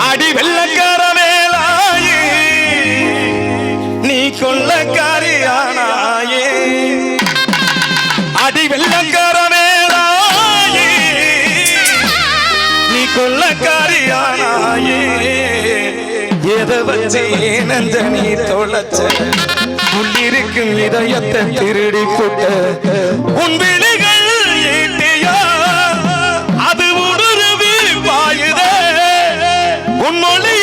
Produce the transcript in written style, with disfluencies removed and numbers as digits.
அடி வெள்ளக்கார வேலாயே நீ கொள்ளக்காரியானாயே அடி வெள்ளக்கார வேலாயே நீ கொள்ளக்காரியானாயே எதை வச்சு நெஞ்ச நீ தொலைச்ச உள்ளிருக்கும் இதயத்தை திருடி போட்ட உன் விழிகள் ஈட்டியா அது ஊடுருவி பாயுதே உன் மொழி